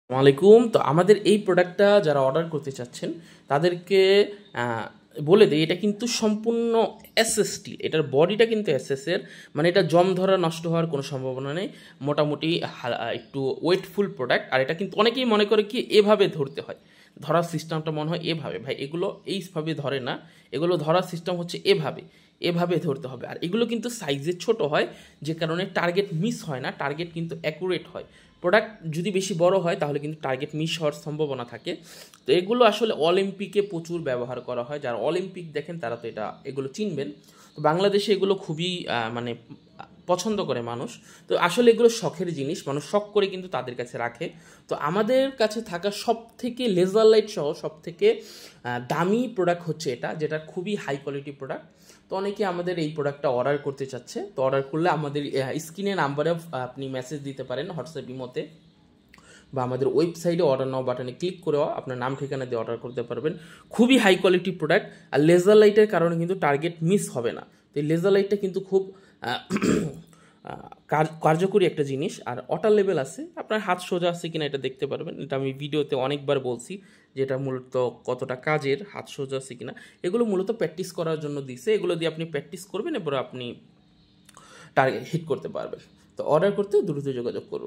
ওয়ালাইকুম। তো আমাদের এই প্রোডাক্টটা যারা অর্ডার করতে চাচ্ছেন তাদেরকে বলে দিই, এটা কিন্তু সম্পূর্ণ এসএসটি, এটার বডিটা কিন্তু এসএসের, মানে এটা জং ধরা নষ্ট হওয়ার কোনো সম্ভাবনা নেই। মোটামুটি একটু ওয়েটফুল প্রোডাক্ট। আর এটা কিন্তু অনেকেই মনে করে কি এভাবে ধরতে হয়, ধরার সিস্টেমটা মনে হয় এভাবে। ভাই এগুলো এইভাবে ধরে না, এগুলো ধরার সিস্টেম হচ্ছে এভাবে, এভাবে ধরতে হবে। আর এগুলো কিন্তু সাইজে ছোট হয়, যে কারণে টার্গেট মিস হয় না, টার্গেট কিন্তু অ্যাকুরেট হয়। প্রোডাক্ট যদি বেশি বড় হয় তাহলে কিন্তু টার্গেট মিস হওয়ার সম্ভাবনা থাকে। তো এগুলো আসলে অলিম্পিকে প্রচুর ব্যবহার করা হয়, যারা অলিম্পিক দেখেন তারা তো এগুলো চিনবেন। তো বাংলাদেশে এগুলো খুবই মানে পছন্দ করে মানুষ। তো আসলে এগুলো শখের জিনিস, মানুষ শখ করে কিন্তু তাদের কাছে রাখে। তো আমাদের কাছে থাকা সব থেকে লেজার লাইট সহ সব থেকে দামি প্রোডাক্ট হচ্ছে এটা, যেটা খুবই হাই কোয়ালিটি প্রোডাক্ট। তো অনেকে আমাদের এই প্রোডাক্টটা অর্ডার করতে চাচ্ছে। তো অর্ডার করলে আমাদের স্ক্রিনে নাম্বারে আপনি মেসেজ দিতে পারেন হোয়াটসঅ্যাপ ইমোতে, বা আমাদের ওয়েবসাইটে অর্ডার নাও বাটনে ক্লিক করেও আপনার নাম ঠিকানা দিয়ে অর্ডার করতে পারবেন। খুবই হাই কোয়ালিটি প্রোডাক্ট। আর লেজার লাইটের কারণে কিন্তু টার্গেট মিস হবে না। তো এই লেজার লাইটটা কিন্তু খুব কার্যকরী একটা জিনিস। আর ওয়াটার লেভেল আছে, আপনার হাত সোজা আছে কিনা এটা দেখতে পারবেন। এটা আমি ভিডিওতে অনেকবার বলছি যে এটা মূলত কতটা কাজের, হাত সোজা আছে কিনা। এগুলো মূলত প্র্যাকটিস করার জন্য দিছে, এগুলো দিয়ে আপনি প্র্যাকটিস করবেন, এরপর আপনি টার্গেট হিট করতে পারবেন। তো অর্ডার করতে দ্রুত যোগাযোগ করুন।